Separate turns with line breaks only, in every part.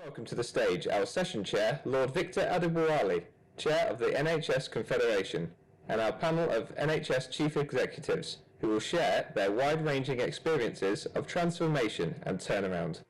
Welcome to the stage our session chair, Lord Victor Adibwali, chair of the NHS Confederation, and our panel of NHS chief executives, who will share their wide-ranging experiences of transformation and turnaround.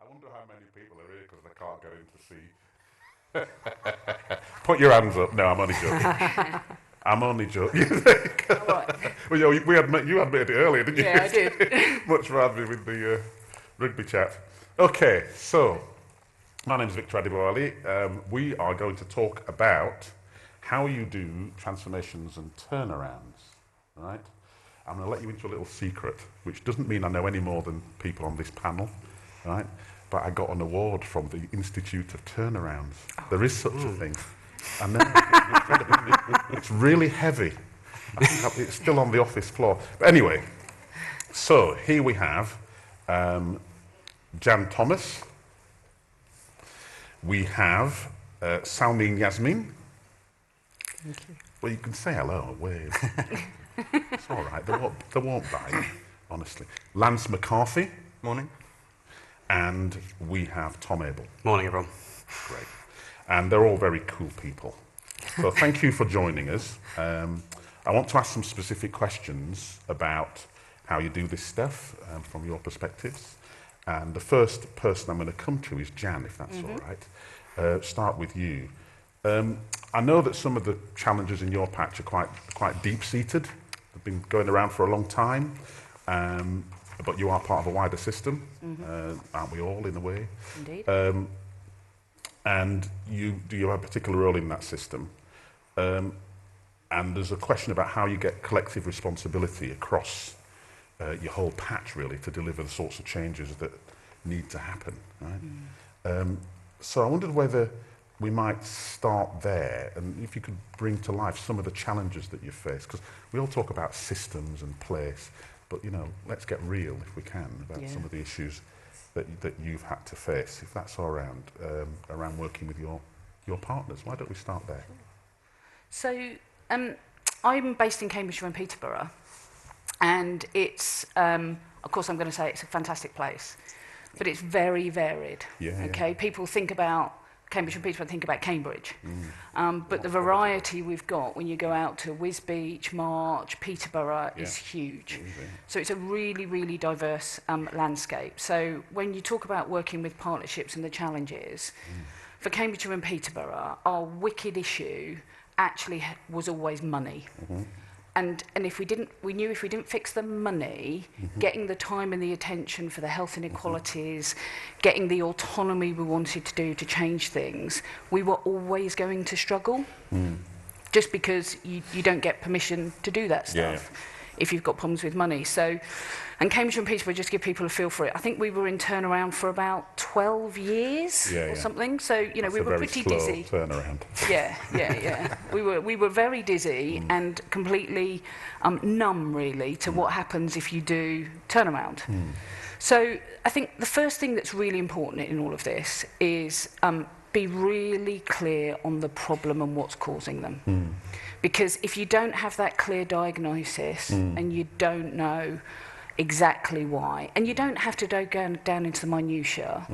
I wonder how many people are here because they can't get in to see. Put your hands up. No, I'm only joking. I'm only joking.
Right.
Well, you admitted it earlier, didn't you?
Yeah, I did.
Much rather with the rugby chat. Okay, so my name is Victor Adibwali. We are going to talk about how you do transformations and turnarounds, right? I'm going to let you into a little secret, which doesn't mean I know any more than people on this panel, right? But I got an award from the Institute of Turnarounds. There is such a thing. I know, it's incredible, isn't it? It's really heavy. I think it's still on the office floor. But anyway, so here we have Jan Thomas. We have Salmeen Yasmin.
Thank you.
Well, you can say hello, wave. It's all right, they won't bite, honestly. Lance McCarthy.
Morning.
And we have Tom Abel.
Morning, everyone.
Great. And they're all very cool people. So thank you for joining us. I want to ask some specific questions about how you do this stuff from your perspectives. And the first person I'm going to come to is Jan, if that's all right. Start with you. I know that some of the challenges in your patch are quite deep-seated. They've been going around for a long time. But you are part of a wider system, aren't we all, in a way?
Indeed.
And you have a particular role in that system. And there's a question about how you get collective responsibility across your whole patch, really, to deliver the sorts of changes that need to happen, right? So I wondered whether we might start there, and if you could bring to life some of the challenges that you face, because we all talk about systems and place, but, you know, let's get real, if we can, about some of the issues that you've had to face, if that's all around working with your partners. Why don't we start there?
So, I'm based in Cambridgeshire and Peterborough, and it's, of course, I'm going to say it's a fantastic place, but it's very varied. Okay, people think about Cambridge and Peterborough, think about Cambridge. But the variety we've got when you go out to Wisbech, March, Peterborough is huge. So it's a really, really diverse landscape. So when you talk about working with partnerships and the challenges, for Cambridgeshire and Peterborough, our wicked issue actually was always money. And we knew if we didn't fix the money, getting the time and the attention for the health inequalities, getting the autonomy we wanted to do to change things, we were always going to struggle. Just because you don't get permission to do that stuff if you've got problems with money. So, and Cambridge and Peterborough, just give people a feel for it. I think we were in turnaround for about 12 years or something. So, you know, we were pretty dizzy.
Turnaround.
Yeah. We were very dizzy and completely numb, really, to what happens if you do turnaround. So I think the first thing that's really important in all of this is be really clear on the problem and what's causing them. Because if you don't have that clear diagnosis and you don't know exactly why, and you don't have to go down into the minutiae,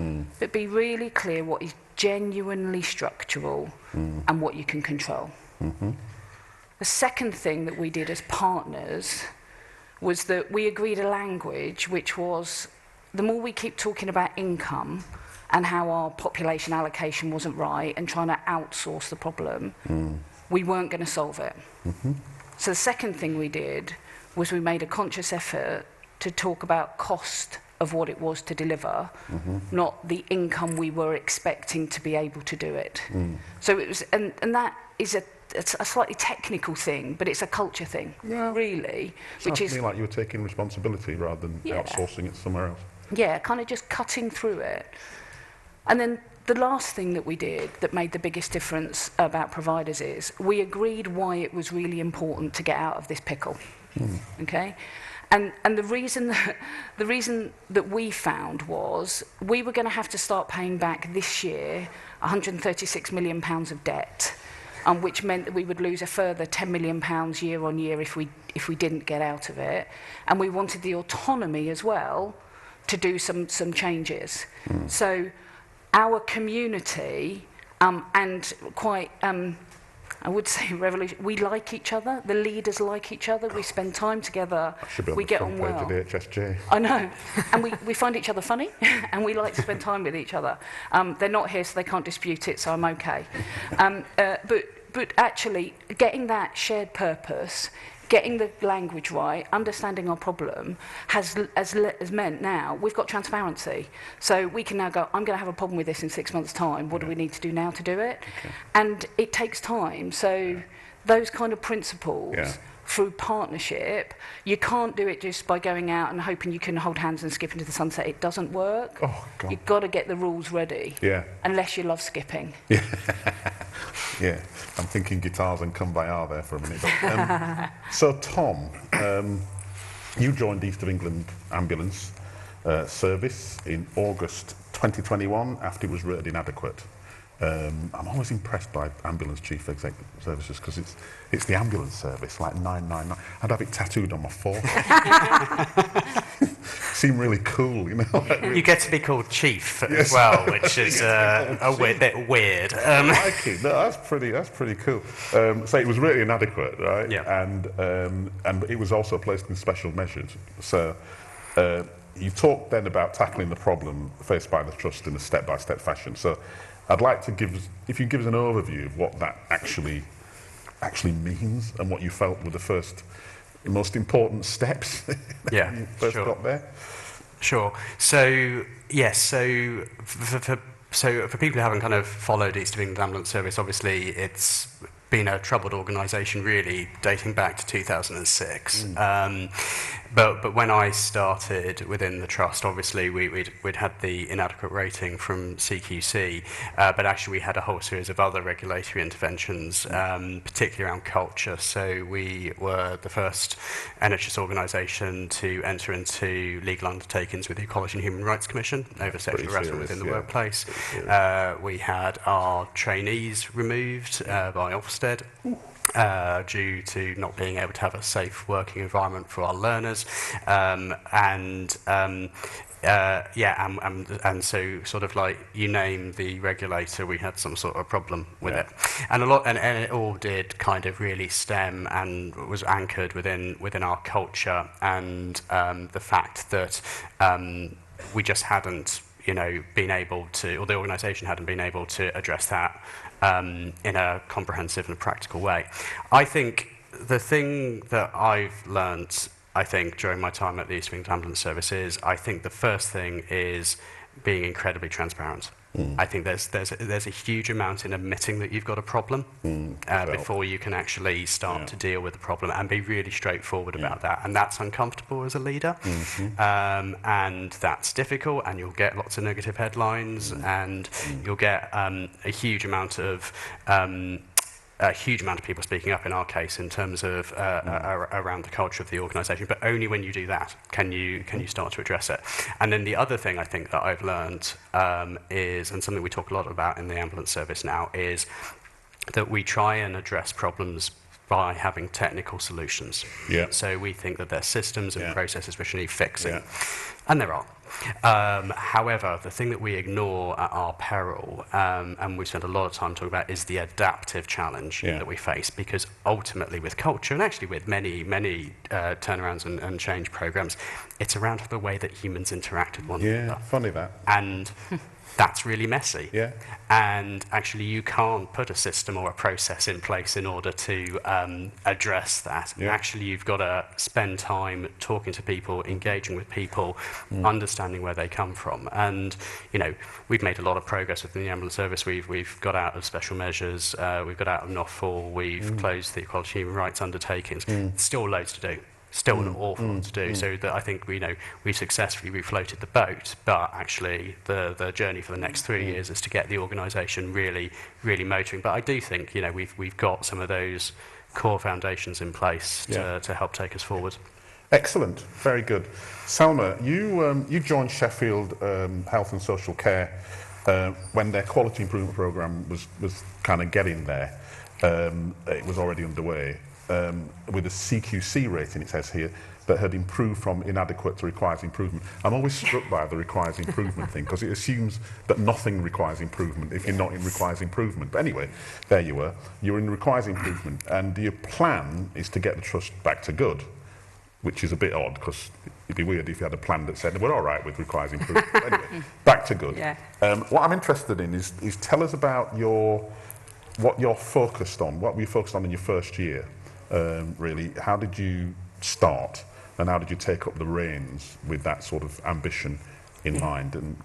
but be really clear what is genuinely structural and what you can control. The second thing that we did as partners was that we agreed a language which was, the more we keep talking about income and how our population allocation wasn't right and trying to outsource the problem, we weren't going to solve it. So the second thing we did was we made a conscious effort to talk about cost of what it was to deliver, not the income we were expecting to be able to do it. So it was, and that is it's a slightly technical thing, but it's a culture thing, really.
Sounds to me like you were taking responsibility rather than outsourcing it somewhere else.
Yeah, kind of just cutting through it. And then the last thing that we did that made the biggest difference about providers is we agreed why it was really important to get out of this pickle. Okay? And the reason that we found was we were going to have to start paying back this year £136 million of debt, which meant that we would lose a further £10 million year on year if we didn't get out of it. And we wanted the autonomy as well to do some changes. So our community, and quite, I would say revolution, we like each other, the leaders like each other, we spend time together, we get on well.
Of the HSJ.
I know, and we find each other funny, and we like to spend time with each other. They're not here, so they can't dispute it, so I'm okay. But actually, getting that shared purpose, getting the language right, understanding our problem, has meant now we've got transparency. So we can now go, I'm going to have a problem with this in 6 months' time. What do we need to do now to do it? Okay. And it takes time. So those kind of principles through partnership, you can't do it just by going out and hoping you can hold hands and skip into the sunset. It doesn't work.
Oh, God.
You've got to get the rules ready. Yeah. Unless you love skipping.
Yeah. Yeah. I'm thinking guitars and Come By R there for a minute. But, so, Tom, you joined East of England Ambulance Service in August 2021 after it was rated inadequate. I'm always impressed by ambulance chief executive services because it's the ambulance service, like 999. I'd have it tattooed on my forehead. Seem really cool, you know. Like really.
You get to be called chief as well, which is a bit weird.
I like it. No, that's pretty cool. So it was really inadequate, right?
Yeah.
And it was also placed in special measures. So you talked then about tackling the problem faced by the trust in a step-by-step fashion. So I'd like to if you give us an overview of what that actually means and what you felt were the most important steps
Yeah,
when you first got there.
Sure. So, yes, so for people who haven't kind of followed East of England Ambulance Service, obviously it's been a troubled organisation really dating back to 2006. But when I started within the trust, obviously we'd had the inadequate rating from CQC, but actually we had a whole series of other regulatory interventions, particularly around culture. So we were the first NHS organisation to enter into legal undertakings with the Equality and Human Rights Commission over sexual harassment within the workplace. We had our trainees removed by Ofsted. Due to not being able to have a safe working environment for our learners, and so sort of like you name the regulator, we had some sort of problem with it, and it all did kind of really stem and was anchored within our culture and the fact that we just hadn't been able to, or the organisation hadn't been able to address that in a comprehensive and practical way. I think the thing that I've learnt, during my time at the East of England Ambulance Service is, I think the first thing is being incredibly transparent. I think there's a huge amount in admitting that you've got a problem before you can actually start to deal with the problem, and be really straightforward about that. And that's uncomfortable as a leader, and that's difficult, and you'll get lots of negative headlines, and you'll get a huge amount of people speaking up in our case in terms of around the culture of the organisation, but only when you do that can you start to address it. And then the other thing I think that I've learned is, and something we talk a lot about in the ambulance service now, is that we try and address problems by having technical solutions. Yeah. So we think that there's systems and processes which need fixing, and there are. However, the thing that we ignore at our peril, and we spend a lot of time talking about, is the adaptive challenge that we face, because ultimately with culture, and actually with many turnarounds and change programs, it's around the way that humans interact with one another.
Yeah, funny that.
And that's really messy. Yeah. And actually you can't put a system or a process in place in order to address that. Yeah. Actually, you've got to spend time talking to people, engaging with people, understanding where they come from. And, we've made a lot of progress within the ambulance service. We've got out of special measures, we've got out of NOFL, we've closed the Equality and Human Rights undertakings. Still loads to do. still an awful lot to do. So that I think we successfully refloated the boat, but actually the journey for the next 3 years is to get the organisation really, really motoring. But I do think we've got some of those core foundations in place to help take us forward.
Excellent, very good. Salma, you joined Sheffield Health and Social Care when their quality improvement programme was kind of getting there. It was already underway with a CQC rating, it says here, that had improved from inadequate to requires improvement. I'm always struck by the requires improvement thing, because it assumes that nothing requires improvement if you're not in requires improvement. But anyway, there you were. You were in requires improvement, and your plan is to get the trust back to good, which is a bit odd, because it'd be weird if you had a plan that said, we're all right with requires improvement. But anyway, back to good.
Yeah.
What I'm interested in is tell us about what you're focused on, what were you focused on in your first year, really. How did you start, and how did you take up the reins with that sort of ambition in mind? And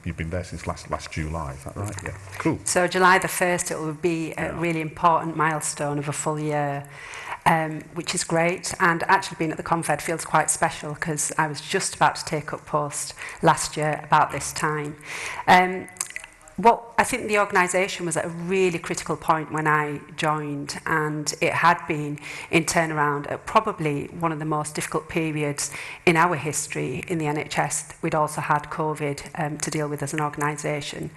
you've been there since last July, is that right? Yeah, cool.
So July the 1st, it will be a really important milestone of a full year, which is great. And actually being at the Confed feels quite special, because I was just about to take up post last year about this time. What I think the organisation was at a really critical point when I joined, and it had been in turnaround at probably one of the most difficult periods in our history in the NHS. We'd also had COVID to deal with as an organisation.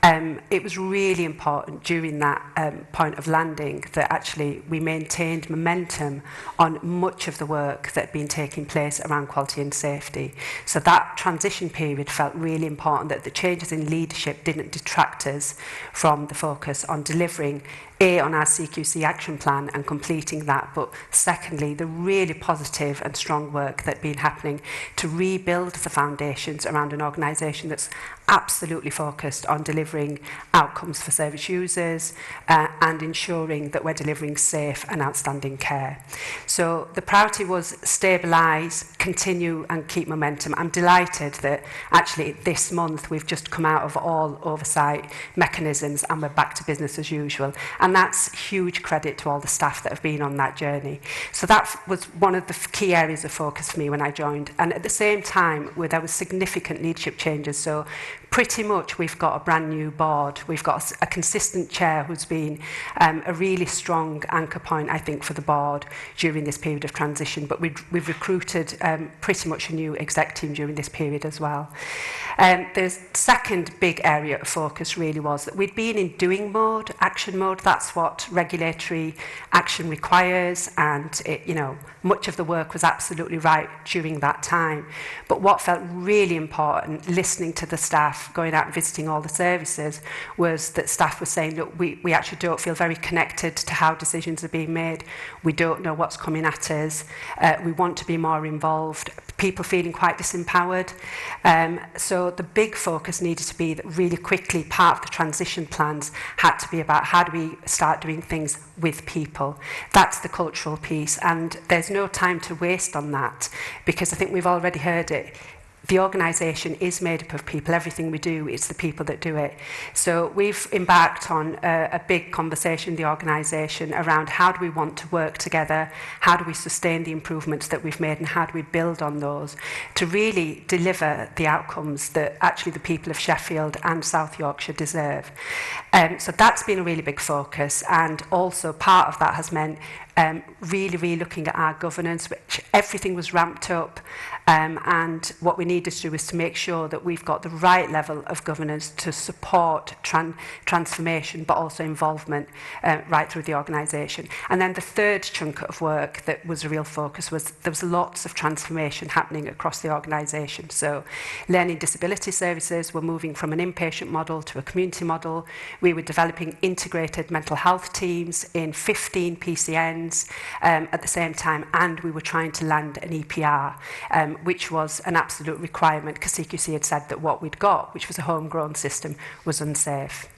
It was really important during that point of landing that actually we maintained momentum on much of the work that had been taking place around quality and safety. So that transition period felt really important, that the changes in leadership didn't detract us from the focus on delivering on our CQC action plan and completing that, but secondly, the really positive and strong work that had been happening to rebuild the foundations around an organisation that's absolutely focused on delivering outcomes for service users and ensuring that we're delivering safe and outstanding care. So the priority was stabilise, continue and keep momentum. I'm delighted that actually this month we've just come out of all oversight mechanisms and we're back to business as usual. And that's huge credit to all the staff that have been on that journey. So that was one of the key areas of focus for me when I joined. And at the same time, there was significant leadership changes. So pretty much we've got a brand new board. We've got a consistent chair who's been a really strong anchor point, I think, for the board during this period of transition. But we've recruited pretty much a new exec team during this period as well. The second big area of focus really was that we'd been in doing mode, action mode. That's what regulatory action requires, and much of the work was absolutely right during that time. But what felt really important, listening to the staff, going out and visiting all the services, was that staff were saying, look, we actually don't feel very connected to how decisions are being made. We don't know what's coming at us. We want to be more involved. People feeling quite disempowered. So the big focus needed to be that really quickly part of the transition plans had to be about how do we start doing things with people. That's the cultural piece, and there's no time to waste on that, because I think we've already heard it. The organisation is made up of people. Everything we do, it's the people that do it. So we've embarked on a big conversation in the organisation around how do we want to work together, how do we sustain the improvements that we've made, and how do we build on those to really deliver the outcomes that actually the people of Sheffield and South Yorkshire deserve. So that's been a really big focus, and also part of that has meant really looking at our governance, which everything was ramped up, and what we needed to do is to make sure that we've got the right level of governance to support transformation, but also involvement right through the organisation. And then the third chunk of work that was a real focus was there was lots of transformation happening across the organisation. So learning disability services were moving from an inpatient model to a community model. We were developing integrated mental health teams in 15 PCNs at the same time, and we were trying to land an EPR, which was an absolute requirement because CQC had said that what we'd got, which was a homegrown system, was unsafe.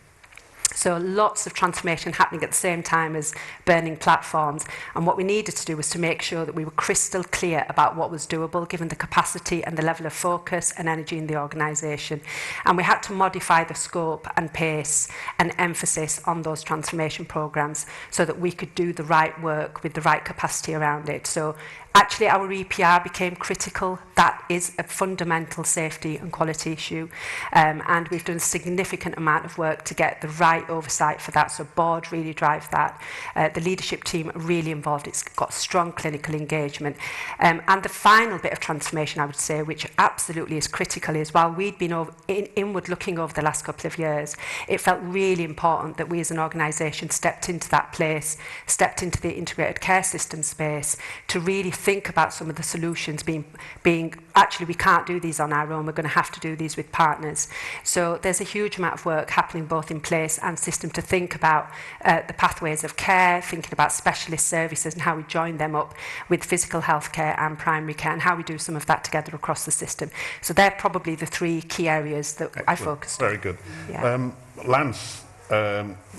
So lots of transformation happening at the same time as burning platforms. And what we needed to do was to make sure that we were crystal clear about what was doable, given the capacity and the level of focus and energy in the organisation. And we had to modify the scope and pace and emphasis on those transformation programmes so that we could do the right work with the right capacity around it. So Actually, our EPR became critical. That is a fundamental safety and quality issue. And we've done a significant amount of work to get the right oversight for that. So board really drive that. The leadership team are really involved. It's got strong clinical engagement. And the final bit of transformation, I would say, which absolutely is critical, is while we'd been inward looking over the last couple of years, it felt really important that we as an organisation stepped into that place, stepped into the integrated care system space to really think about some of the solutions being actually we can't do these on our own, we're going to have to do these with partners. So there's a huge amount of work happening both in place and system to think about the pathways of care, thinking about specialist services and how we join them up with physical health care and primary care and how we do some of that together across the system. So they're probably the three key areas that I focused on.
Very good.
Yeah.
Lance,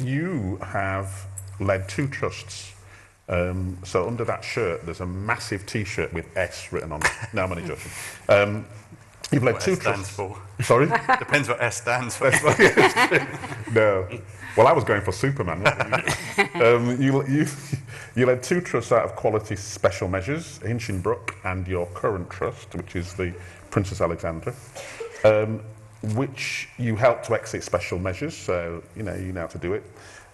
you have led 2 trusts. So under that shirt, there's a massive T-shirt with S written on it. No, I'm only joking. You've led
What
2
S stands
trusts.
for.
Sorry?
Depends what S stands for.
No. Well, I was going for Superman. You led 2 trusts out of quality special measures, Hinchinbrook and your current trust, which is the Princess Alexandra, which you helped to exit special measures, so you know how to do it.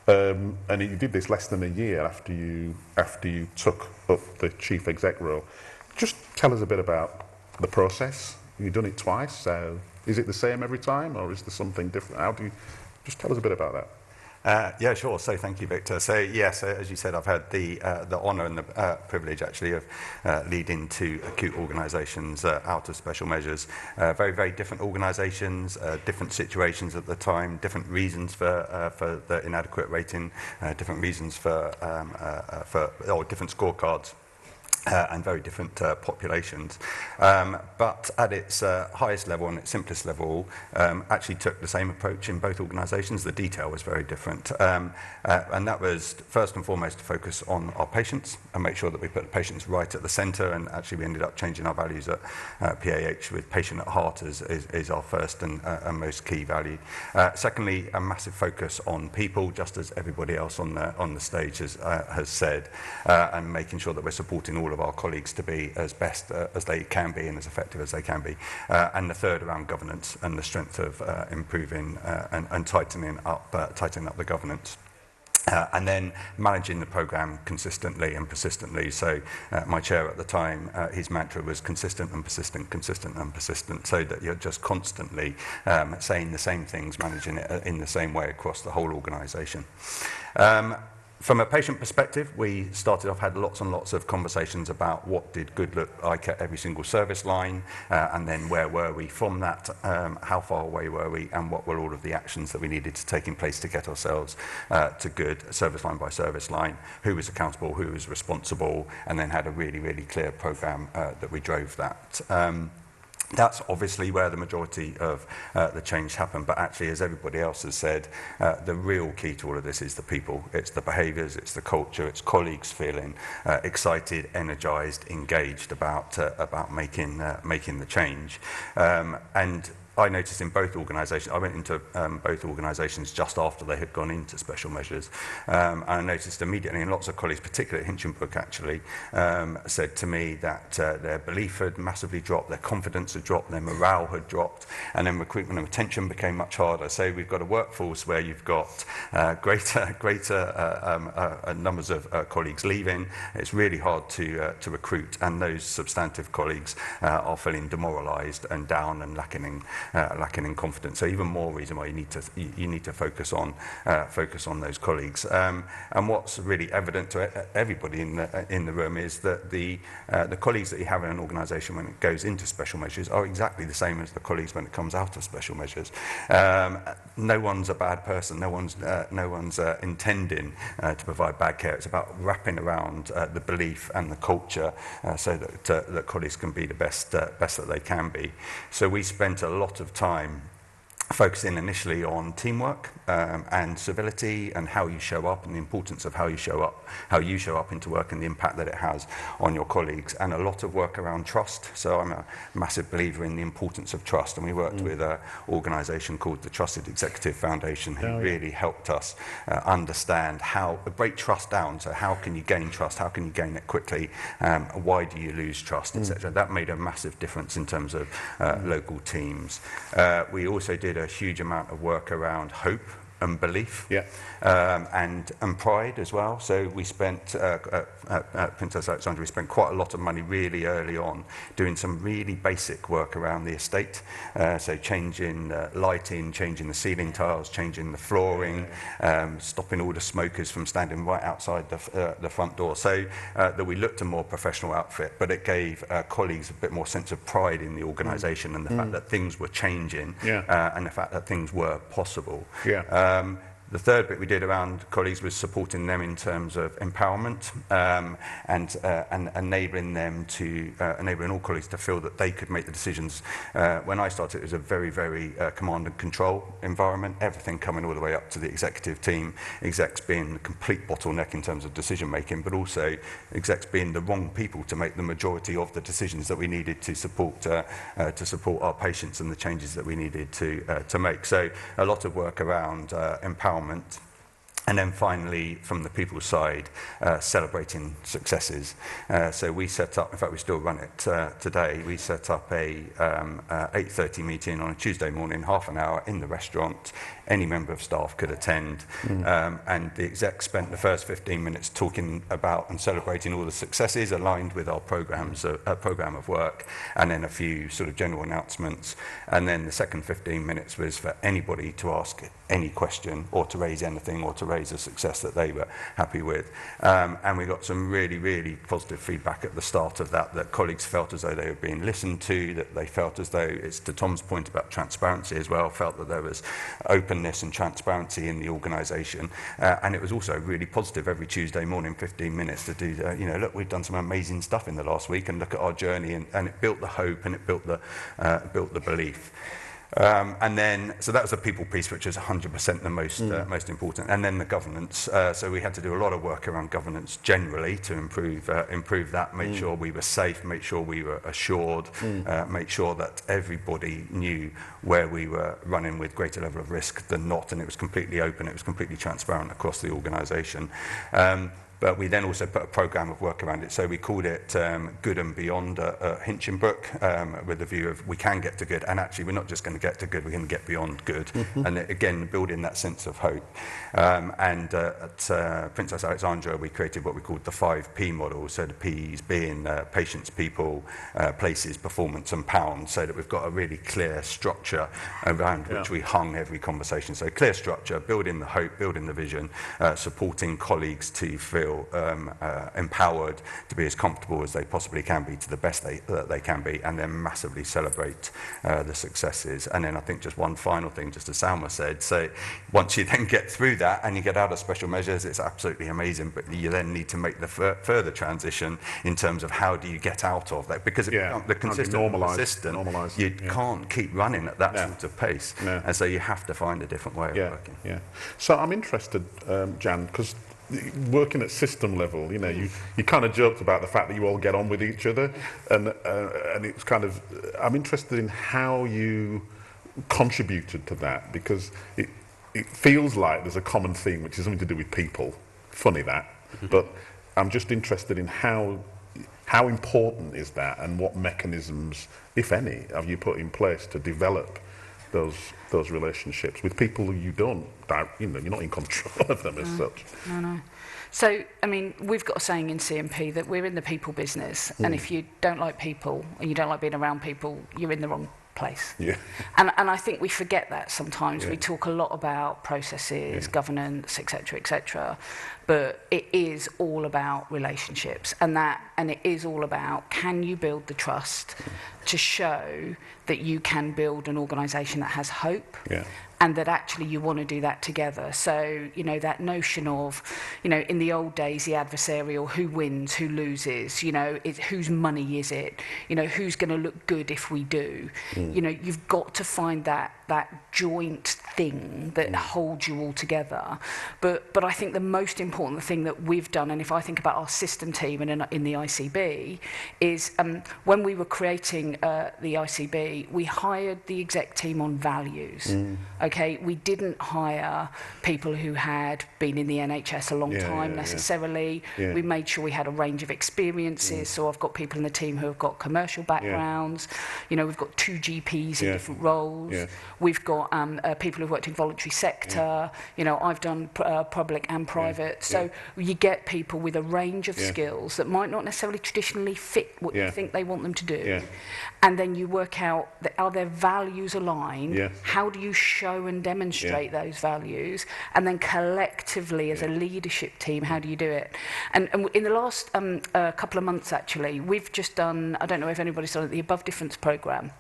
And you did this less than a year after you took up the chief exec role. Just tell us a bit about the process. You've done it twice, so is it the same every time, or is there something different? How do you just tell us a bit about that?
Yeah, sure. So thank you, Victor. So yes, as you said, I've had the honour and the privilege actually of leading 2 acute organisations out of special measures. Very, very different organisations, different situations at the time, different reasons for the inadequate rating, different reasons for different scorecards. And very different populations. But at its highest level and its simplest level, actually took the same approach in both organisations. The detail was very different. And that was first and foremost to focus on our patients and make sure that we put the patients right at the centre. And actually we ended up changing our values at PAH with patient at heart is our first and most key value. Secondly, a massive focus on people, just as everybody else on the stage has said, and making sure that we're supporting all of our colleagues to be as best as they can be and as effective as they can be. And the third around governance and the strength of improving and tightening up the governance. And then managing the programme consistently and persistently. So my chair at the time, his mantra was consistent and persistent, so that you're just constantly saying the same things, managing it in the same way across the whole organisation. From a patient perspective, we started off, had lots and lots of conversations about what did good look like at every single service line, and then where were we from that, how far away were we, and what were all of the actions that we needed to take in place to get ourselves to good, service line by service line, who was accountable, who was responsible, and then had a really, really clear programme that we drove that. That's obviously where the majority of the change happened, but actually, as everybody else has said, the real key to all of this is the people. It's the behaviours, it's the culture, it's colleagues feeling excited, energised, engaged about making the change. And I noticed in both organisations, I went into both organisations just after they had gone into special measures, and I noticed immediately, and lots of colleagues, particularly at Hinchinbrook actually, said to me that their belief had massively dropped, their confidence had dropped, their morale had dropped, and then recruitment and retention became much harder. So we've got a workforce where you've got greater numbers of colleagues leaving. It's really hard to recruit, and those substantive colleagues are feeling demoralised and down and lacking in confidence. So even more reason why you need to focus on those colleagues. And what's really evident to everybody in the room is that the colleagues that you have in an organisation when it goes into special measures are exactly the same as the colleagues when it comes out of special measures. No one's a bad person. No one's intending to provide bad care. It's about wrapping around the belief and the culture so that colleagues can be the best that they can be. So we spent a lot of time focusing initially on teamwork and civility and how you show up and the importance of how you show up into work and the impact that it has on your colleagues, and a lot of work around trust. So I'm a massive believer in the importance of trust, and we worked with an organisation called the Trusted Executive Foundation who really helped us understand how to break trust down. So how can you gain trust? How can you gain it quickly? Why do you lose trust, etc. That made a massive difference in terms of local teams. We also did a huge amount of work around hope and belief, and pride as well. So we spent at Princess Alexandra, we spent quite a lot of money really early on doing some really basic work around the estate. So changing lighting, changing the ceiling tiles, changing the flooring, stopping all the smokers from standing right outside the front door. So that we looked a more professional outfit, but it gave colleagues a bit more sense of pride in the organisation and the fact that things were changing and the fact that things were possible. The third bit we did around colleagues was supporting them in terms of empowerment and enabling them to enabling all colleagues to feel that they could make the decisions. When I started, it was a very, very command and control environment. Everything coming all the way up to the executive team. Execs being the complete bottleneck in terms of decision making, but also execs being the wrong people to make the majority of the decisions that we needed to support our patients and the changes that we needed to make. So a lot of work around empowerment. And then finally, from the people's side, celebrating successes. So we set up, in fact we still run it today, we set up a 8:30 meeting on a Tuesday morning, half an hour in the restaurant. Any member of staff could attend, and the exec spent the first 15 minutes talking about and celebrating all the successes aligned with our program of work, and then a few sort of general announcements. And then the second 15 minutes was for anybody to ask any question or to raise anything or to raise a success that they were happy with. And we got some really, really positive feedback at the start of that colleagues felt as though they were being listened to, that they felt as though, it's to Tom's point about transparency as well, felt that there was openness and transparency in the organisation. And it was also really positive every Tuesday morning, 15 minutes to do, look, we've done some amazing stuff in the last week and look at our journey, and it built the hope and it built the belief. And then, so that was the people piece, which is 100% the most important. And then the governance. So we had to do a lot of work around governance generally to improve that, make sure we were safe, make sure we were assured, make sure that everybody knew where we were running with greater level of risk than not, and it was completely open, it was completely transparent across the organisation. But we then also put a programme of work around it. So we called it Good and Beyond Hinchinbrook, with the view of we can get to good. And actually, we're not just going to get to good, we're going to get beyond good. And again, building that sense of hope. And at Princess Alexandra, we created what we called the 5P model. So the P's being patients, people, places, performance, and pounds. So that we've got a really clear structure around which we hung every conversation. So clear structure, building the hope, building the vision, supporting colleagues to feel empowered to be as comfortable as they possibly can be to the best that they can be, and then massively celebrate the successes. And then I think just one final thing, just as Salma said, so once you then get through that and you get out of special measures, it's absolutely amazing, but you then need to make the further transition in terms of how do you get out of that, because the consistent you can't keep running at that sort of pace, and so you have to find a different way of working.
So I'm interested, Jan, because working at system level, you kind of joked about the fact that you all get on with each other, and it's kind of, I'm interested in how you contributed to that, because it feels like there's a common theme which is something to do with people. Funny that, but I'm just interested in how important is that, and what mechanisms, if any, have you put in place to develop those relationships with people who you don't, you're not in control of them as such.
No. So, I mean, we've got a saying in CMP that we're in the people business, and if you don't like people, and you don't like being around people, you're in the wrong place. And I think we forget that sometimes. We talk a lot about processes, governance, etc., but it is all about relationships, and it is all about, can you build the trust to show that you can build an organisation that has hope, and that actually you want to do that together. So, you know, that notion of, you know, in the old days, the adversarial, who wins, who loses, you know, whose money is it, you know, who's going to look good if we do. You know, you've got to find that joint thing that holds you all together. But I think the most important thing that we've done, and if I think about our system team and in the ICB, is when we were creating the ICB, we hired the exec team on values. Okay, we didn't hire people who had been in the NHS a long time necessarily. We made sure we had a range of experiences. So I've got people in the team who have got commercial backgrounds. You know, we've got 2 GPs in different roles. We've got people who've worked in voluntary sector. You know, I've done public and private. So you get people with a range of skills that might not necessarily traditionally fit what you think they want them to do. And then you work out, are their values aligned? How do you show and demonstrate those values? And then collectively as a leadership team, how do you do it? And in the last couple of months, actually, we've just done, I don't know if anybody's done it, the Above Difference programme.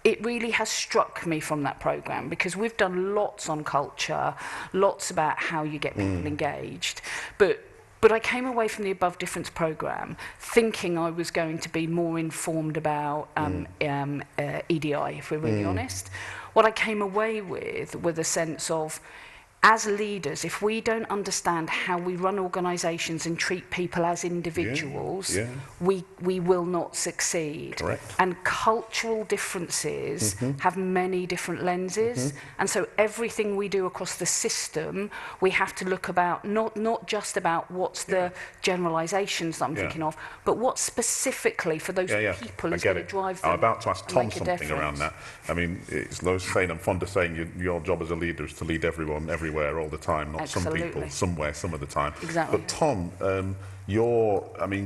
It really has struck me from that programme, because we've done lots on culture, lots about how you get people engaged, but I came away from the Above Difference programme thinking I was going to be more informed about EDI, if we're really honest. What I came away with a sense of, as leaders, if we don't understand how we run organisations and treat people as individuals, we will not succeed.
Correct.
And cultural differences have many different lenses. And so everything we do across the system, we have to look about, not just about what's the generalisations that I'm thinking of, but what specifically for those people is going to drive them.
I'm about to ask Tom
make a
something
difference.
around that. I mean, it's those saying, I'm fond of saying your job as a leader is to lead everyone, everywhere, all the time, not
Absolutely.
some people, somewhere, some of the time.
Exactly.
But Tom,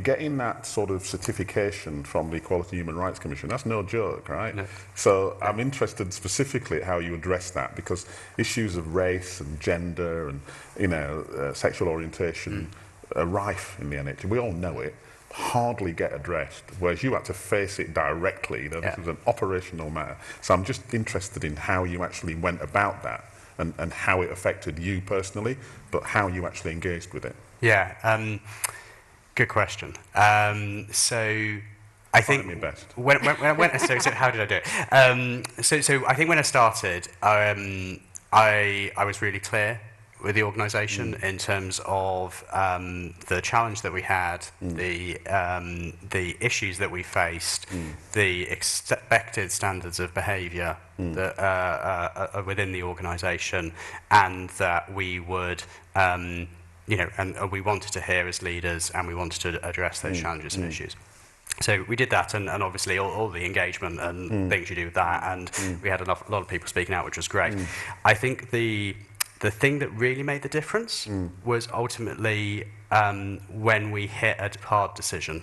getting that sort of certification from the Equality and Human Rights Commission, that's no joke, right?
No.
So I'm interested specifically at how you address that, because issues of race and gender and, you know, sexual orientation are rife in the NHS. We all know it. Hardly get addressed, whereas you had to face it directly. You know, this was an operational matter. So I'm just interested in how you actually went about that. And how it affected you personally, but how you actually engaged with it.
Yeah, good question. So I think
my best.
when so how did I do it? So I think when I started, I was really clear with the organisation in terms of the challenge that we had, the issues that we faced, the expected standards of behaviour that are within the organisation, and that we would, you know, and we wanted to hear as leaders, and we wanted to address those challenges and issues. So we did that, and obviously all the engagement and things you do with that, and we had a lot of people speaking out, which was great. I think the thing that really made the difference was ultimately when we hit a hard decision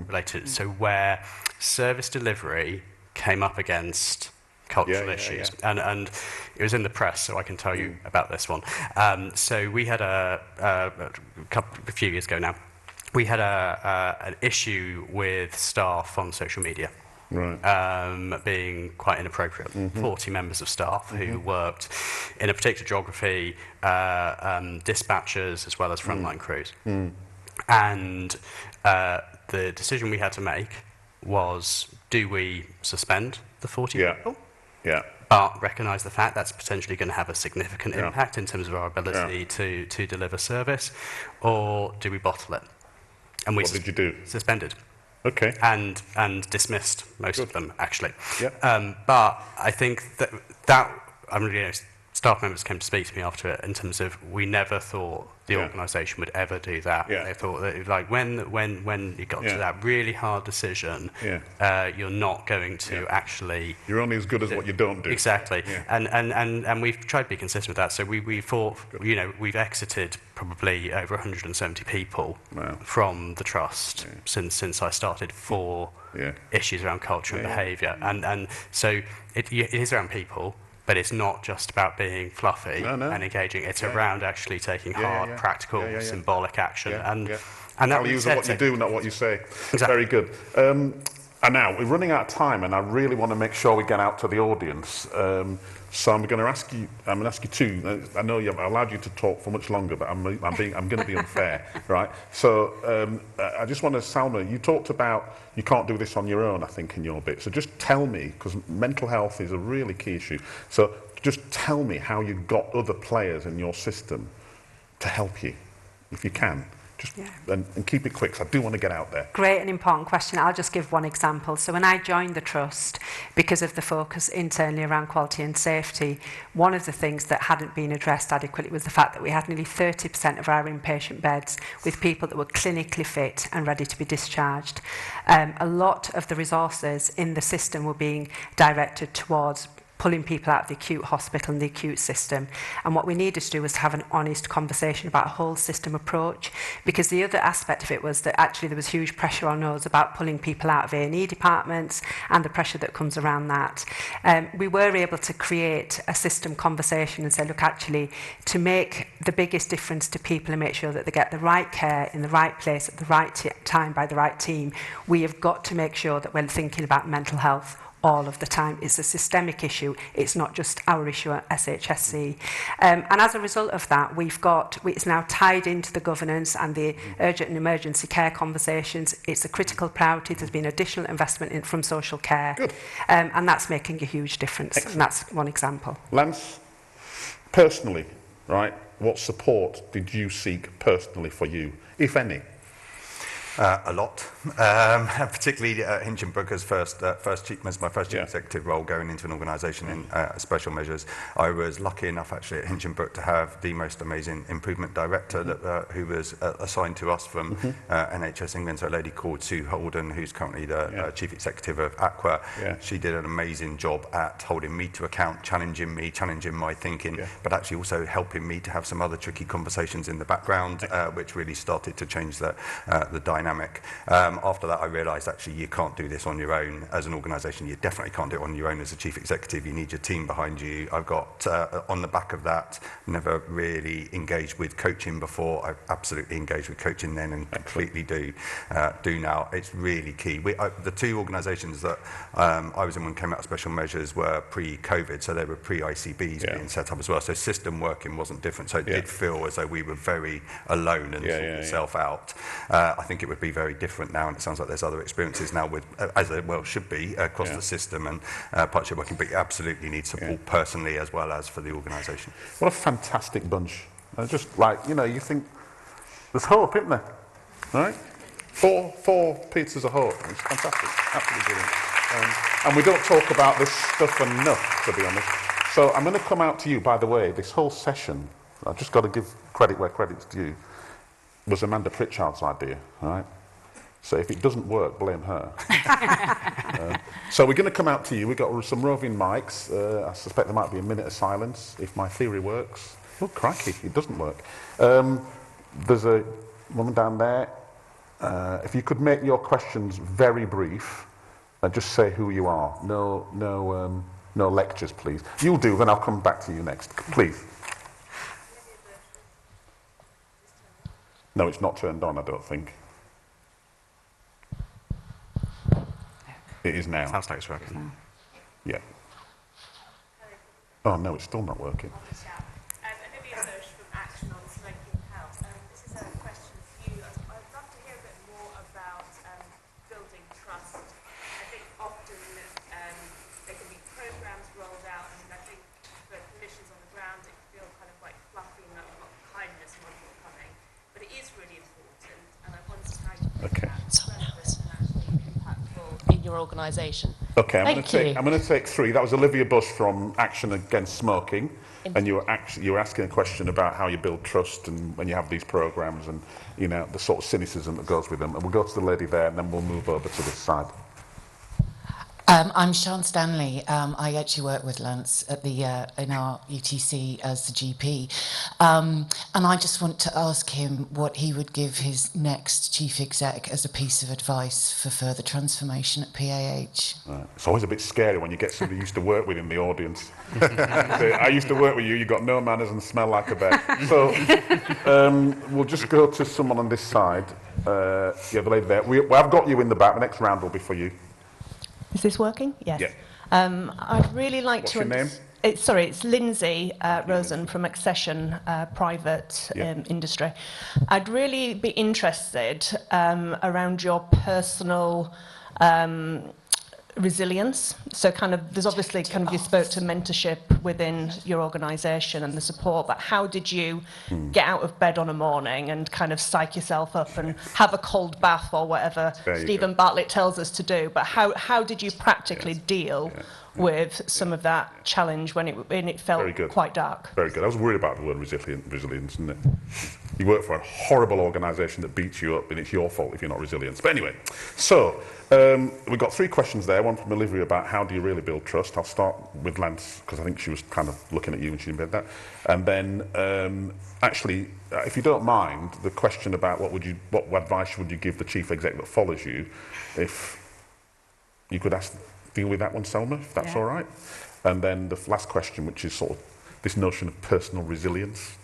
related, so where service delivery came up against cultural issues. And it was in the press, so I can tell you about this one. So we had a few years ago now, we had an issue with staff on social media. Being quite inappropriate. 40 members of staff who worked in a particular geography, dispatchers as well as frontline crews. And the decision we had to make was, do we suspend the 40 people? But recognise the fact that's potentially going to have a significant impact in terms of our ability to deliver service, or do we bottle it? And we
What did you do?
Suspended.
Okay.
And dismissed most of them, actually. But I think that I mean, you know, staff members came to speak to me after it in terms of, we never thought the organisation would ever do that. They thought that, like, when you got to that really hard decision, you're not going to actually...
You're only as good as what you don't do.
Exactly. And we've tried to be consistent with that. So we thought, you know, we've exited probably over 170 people from the trust since I started for issues around culture and behaviour. And so it is around people, but it's not just about being fluffy and engaging. It's around actually taking hard, practical, symbolic action. And that
values are what you do, not what you say.
Exactly.
Very good. And now we're running out of time, and I really want to make sure we get out to the audience. So I'm going to ask you two. I know I allowed you to talk for much longer, but I'm going to be unfair, right? So I just want to, Salma, you talked about you can't do this on your own, I think, in your bit. So just tell me, because mental health is a really key issue. So just tell me how you got other players in your system to help you, if you can. Just, and keep it quick, because I do want to get out there.
Great and important question. I'll just give one example. So when I joined the Trust, because of the focus internally around quality and safety, one of the things that hadn't been addressed adequately was the fact that we had nearly 30% of our inpatient beds with people that were clinically fit and ready to be discharged. A lot of the resources in the system were being directed towards pulling people out of the acute hospital and the acute system. And what we needed to do was to have an honest conversation about a whole system approach, because the other aspect of it was that actually there was huge pressure on us about pulling people out of A&E departments and the pressure that comes around that. We were able to create a system conversation and say, look, actually, to make the biggest difference to people and make sure that they get the right care in the right place at the right time by the right team, we have got to make sure that we're thinking about mental health all of the time. It's a systemic issue. It's not just our issue at SHSC. And as a result of that, it's now tied into the governance and the urgent and emergency care conversations. It's a critical priority. There's been additional investment from social care.
Good.
And that's making a huge difference.
Excellent.
And that's one example.
Lance, personally, right, what support did you seek personally for you, if any?
A lot, particularly at Hinchinbrook's my first chief executive role going into an organisation in special measures. I was lucky enough actually at Hinchinbrook to have the most amazing improvement director who was assigned to us from NHS England, so a lady called Sue Holden, who's currently the chief executive of Aqua. She did an amazing job at holding me to account, challenging my thinking, but actually also helping me to have some other tricky conversations in the background, which really started to change the dynamic. After that, I realised actually you can't do this on your own as an organisation. You definitely can't do it on your own as a chief executive. You need your team behind you. I've got, on the back of that, never really engaged with coaching before. I've absolutely engaged with coaching then and completely do now. It's really key. The two organisations that I was in when came out of special measures were pre-COVID, so they were pre-ICBs being set up as well. So system working wasn't different. So it did feel as though we were very alone and sorting yourself out. I think it would be very different now, and it sounds like there's other experiences now with, as there well should be, across the system and partnership working, but you absolutely need support personally as well as for the organisation.
What a fantastic bunch. Just like, you think there's hope, isn't there? Right? Four pizzas of hope. It's fantastic. Absolutely brilliant. And we don't talk about this stuff enough, to be honest. So I'm going to come out to you, by the way, this whole session, I've just got to give credit where credit's due, was Amanda Pritchard's idea, right? So if it doesn't work, blame her. So we're going to come out to you. We've got some roving mics. I suspect there might be a minute of silence if my theory works. Oh, crikey, it doesn't work. There's a woman down there. If you could make your questions very brief, and just say who you are. No lectures, please. You'll do, then I'll come back to you next. Please. No, it's not turned on, I don't think. It is now.
Sounds like it's working.
Yeah. Oh, no, it's still not working.
Olivia Bush from Actionable Smoking Health. This is a question for you. I'd love to hear a bit more about building trust. I think often there can be programs rolled out, and I think for clinicians on the ground it can feel kind of like fluffy and like we've got kindness and wonderful coming. But it is really important, and I wondered how you think that's relevant and actually impactful in your organisation.
Okay, I'm going to take three. That was Olivia Bush from Action Against Smoking, and you were asking a question about how you build trust and when you have these programs and the sort of cynicism that goes with them. And we'll go to the lady there, and then we'll move over to this side.
I'm Sian Stanley. I actually work with Lance at in our UTC as the GP. And I just want to ask him what he would give his next chief exec as a piece of advice for further transformation at PAH.
Right. It's always a bit scary when you get somebody you used to work with in the audience. I used to work with you got no manners and smell like a bear. So we'll just go to someone on this side. The lady there. I've got you in the back. The next round will be for you.
Is this working? Yes.
Yeah.
I'd really like
What's
to...
your name?
It's Lindsay Rosen from Accession Private Industry. I'd really be interested around your personal resilience. So kind of, there's obviously kind of, you spoke to mentorship within your organisation and the support, but how did you get out of bed on a morning and kind of psych yourself up and have a cold bath or whatever Stephen Bartlett tells us to do? But how did you practically deal with some of that challenge when it felt quite dark?
Very good. I was worried about the word resilience, isn't it? You work for a horrible organisation that beats you up, and it's your fault if you're not resilient. But anyway, so we've got 3 questions there. One from Olivia about how do you really build trust. I'll start with Lance, because I think she was kind of looking at you when she did that. And then, actually, if you don't mind, the question about what advice would you give the chief exec that follows you, if you could deal with that one, Selma, if that's all right. And then the last question, which is sort of this notion of personal resilience.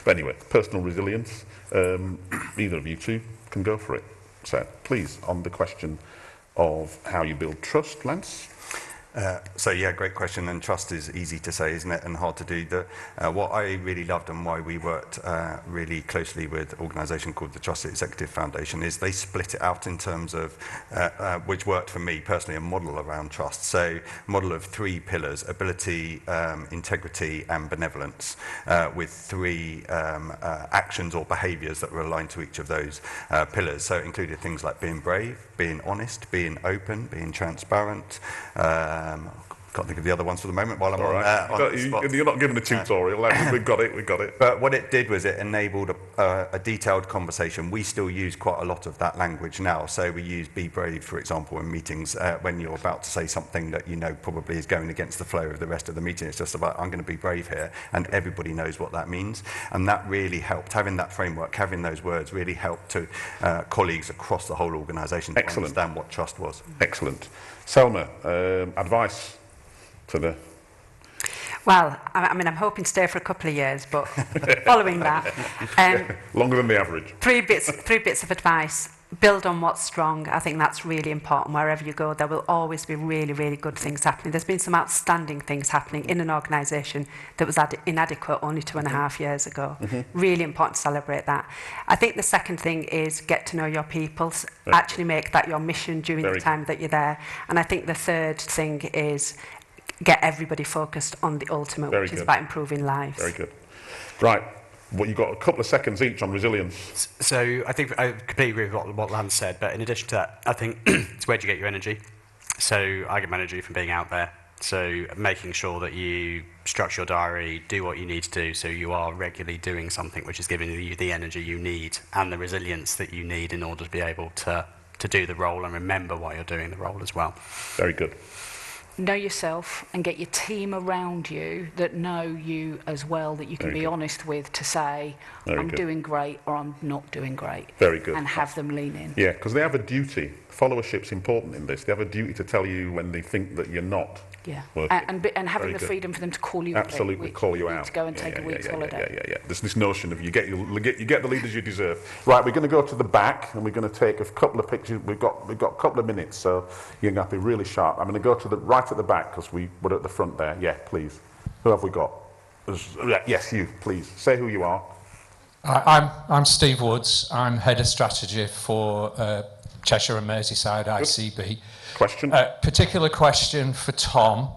But anyway, personal resilience, either of you two can go for it. So please, on the question of how you build trust, Lance.
So yeah, great question, and trust is easy to say, isn't it, and hard to do. What I really loved and why we worked really closely with an organisation called the Trusted Executive Foundation is they split it out in terms of, which worked for me personally, a model around trust. So a model of 3 pillars: ability, integrity and benevolence, with 3 actions or behaviours that were aligned to each of those pillars. So it included things like being brave, being honest, being open, being transparent. Can't think of the other ones for the moment while I'm on the spot.
You're not giving a tutorial. We've got it.
But what it did was it enabled a detailed conversation. We still use quite a lot of that language now. So we use be brave, for example, in meetings when you're about to say something that you know probably is going against the flow of the rest of the meeting. It's just about, I'm going to be brave here, and everybody knows what that means. And that really helped. Having that framework, having those words really helped to colleagues across the whole organisation to understand what trust was.
Excellent. Selma, advice to the...
Well, I mean, I'm hoping to stay for a couple of years, but following that...
longer than the average.
3 bits of advice. Build on what's strong. I think that's really important. Wherever you go, there will always be really, really good things happening. There's been some outstanding things happening in an organisation that was inadequate only 2.5 years ago. Really important to celebrate that. I think the second thing is get to know your people. Actually make that your mission during the time that you're there. And I think the third thing is get everybody focused on the ultimate, which is about improving lives.
Very good. Right. Well, you've got a couple of seconds each on resilience.
So I think I completely agree with what Lance said, but in addition to that, I think it's where do you get your energy? So I get my energy from being out there. So making sure that you structure your diary, do what you need to do, so you are regularly doing something which is giving you the energy you need and the resilience that you need in order to be able to do the role and remember why you're doing the role as well.
Very good.
Know yourself and get your team around you that know you as well, that you can be honest with, to say, I'm doing great or I'm not doing great.
Very good.
And have them lean in.
Yeah, because they have a duty. Followership's important in this. They have a duty to tell you when they think that you're not working.
And having the freedom for them to call you
absolutely
out.
Call you out.
To go and take a week's holiday.
Yeah. There's this notion of you get the leaders you deserve. Right, we're going to go to the back and we're going to take a couple of pictures. We've got a couple of minutes, so you're going to have to be really sharp. I'm going to go to the right at the back because we're at the front there. Yeah, please. Who have we got? Yes, you. Please say who you are.
I'm Steve Woods. I'm head of strategy for Cheshire and Merseyside ICB.
Question?
Particular question for Tom.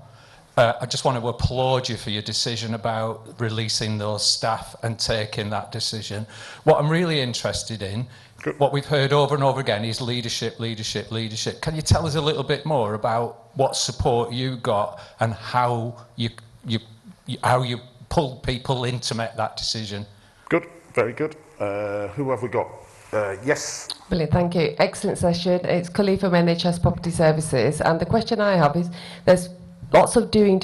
I just want to applaud you for your decision about releasing those staff and taking that decision. What I'm really interested in, what we've heard over and over again, is leadership. Can you tell us a little bit more about what support you got and how you pulled people in to make that decision?
Good, very good. Who have we got? Yes.
Brilliant, thank you. Excellent session. It's Colleen from NHS Property Services, and the question I have is, there's lots of doing.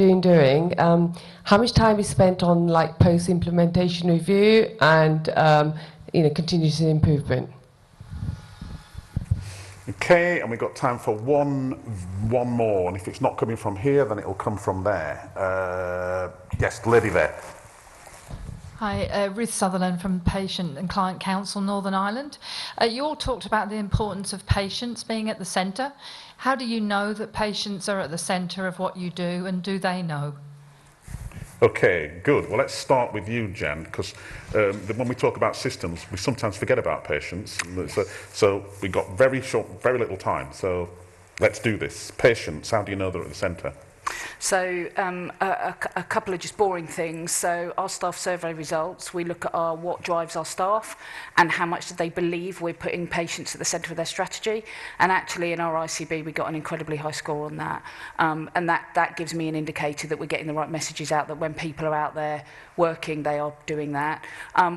How much time is spent on like post-implementation review and continuous improvement?
Okay, and we've got time for one more, and if it's not coming from here, then it'll come from there. Yes, the lady there.
Hi, Ruth Sutherland from Patient and Client Council, Northern Ireland. You all talked about the importance of patients being at the centre. How do you know that patients are at the centre of what you do, and do they know?
Okay, good. Well, let's start with you, Jen, because when we talk about systems, we sometimes forget about patients. So we've got very little time. So let's do this. Patients, how do you know they're at the centre?
So a couple of just boring things. So our staff survey results, we look at what drives our staff and how much do they believe we're putting patients at the centre of their strategy. And actually in our ICB we got an incredibly high score on that. And that gives me an indicator that we're getting the right messages out, that when people are out there working, they are doing that.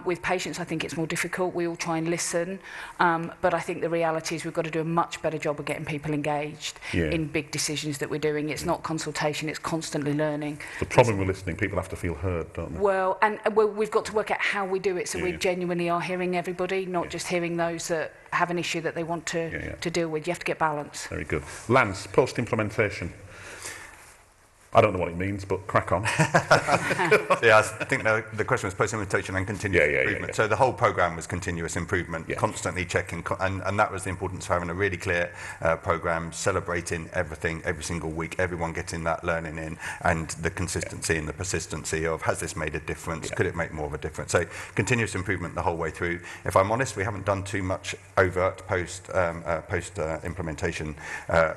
With patients, I think it's more difficult. We all try and listen. But I think the reality is we've got to do a much better job of getting people engaged in big decisions that we're doing. It's not consultation, it's constantly learning.
The problem with listening, people have to feel heard, don't they?
Well, we've got to work out how we do it so we genuinely are hearing everybody, not just hearing those that have an issue that they want to deal with. You have to get balance.
Very good. Lance, post-implementation. I don't know what it means, but crack on.
Yeah, I think the question was post-implementation and continuous improvement. So the whole programme was continuous improvement, constantly checking, and that was the importance of having a really clear programme, celebrating everything, every single week, everyone getting that learning in, and the consistency and the persistency of, has this made a difference? Could it make more of a difference? So continuous improvement the whole way through. If I'm honest, we haven't done too much overt post-implementation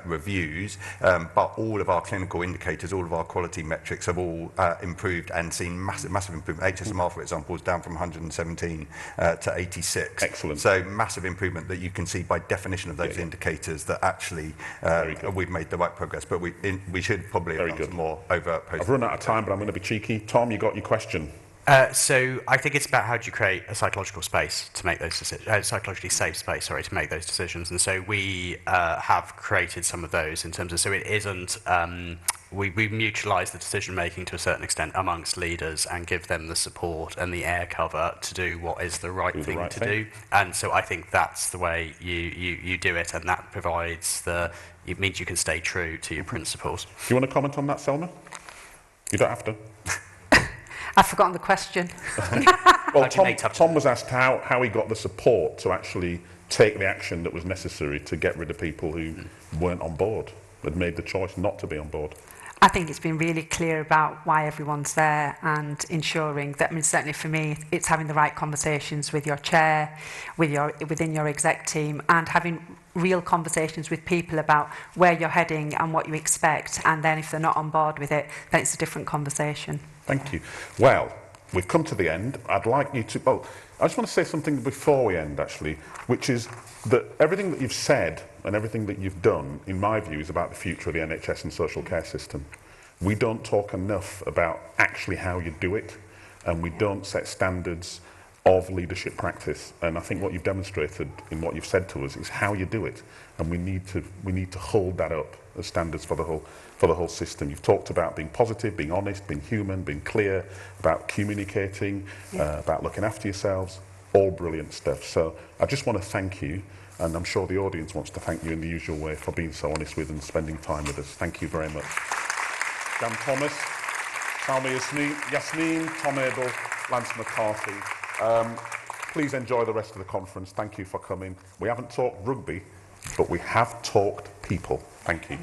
reviews, but all of our clinical indicators, all of our quality metrics have all improved and seen massive improvement. HSMR, for example, is down from 117 to 86.
Excellent.
So massive improvement that you can see by definition of those indicators that actually we've made the right progress. But we should probably have done some more overt post.
I've run out of time, but I'm going to be cheeky. Tom, you got your question.
So I think it's about how do you create a psychological space to make those decisions, psychologically safe space, sorry, to make those decisions. And so we have created some of those in terms of, so it isn't, we mutualise the decision making to a certain extent amongst leaders and give them the support and the air cover to do what is the right thing to do. And so I think that's the way you do it, and that provides it means you can stay true to your principles.
Do you want to comment on that, Selma? You don't have to.
I've forgotten the question.
Well, Tom was asked how he got the support to actually take the action that was necessary to get rid of people who weren't on board, had made the choice not to be on board.
I think it's been really clear about why everyone's there and ensuring that, I mean, certainly for me, it's having the right conversations with your chair, within your exec team, and having real conversations with people about where you're heading and what you expect. And then if they're not on board with it, then it's a different conversation.
Thank you. Well, we've come to the end. I'd like you to... Oh, I just want to say something before we end, actually, which is that everything that you've said and everything that you've done, in my view, is about the future of the NHS and social care system. We don't talk enough about actually how you do it, and we don't set standards of leadership practice. And I think what you've demonstrated in what you've said to us is how you do it, and we need to hold that up as standards for the whole system. You've talked about being positive, being honest, being human, being clear, about communicating, about looking after yourselves. All brilliant stuff. So I just want to thank you, and I'm sure the audience wants to thank you in the usual way for being so honest with and spending time with us. Thank you very much. Dan Thomas, Salma Yasmin, Tom Abel, Lance McCarthy. Please enjoy the rest of the conference. Thank you for coming. We haven't talked rugby, but we have talked people. Thank you.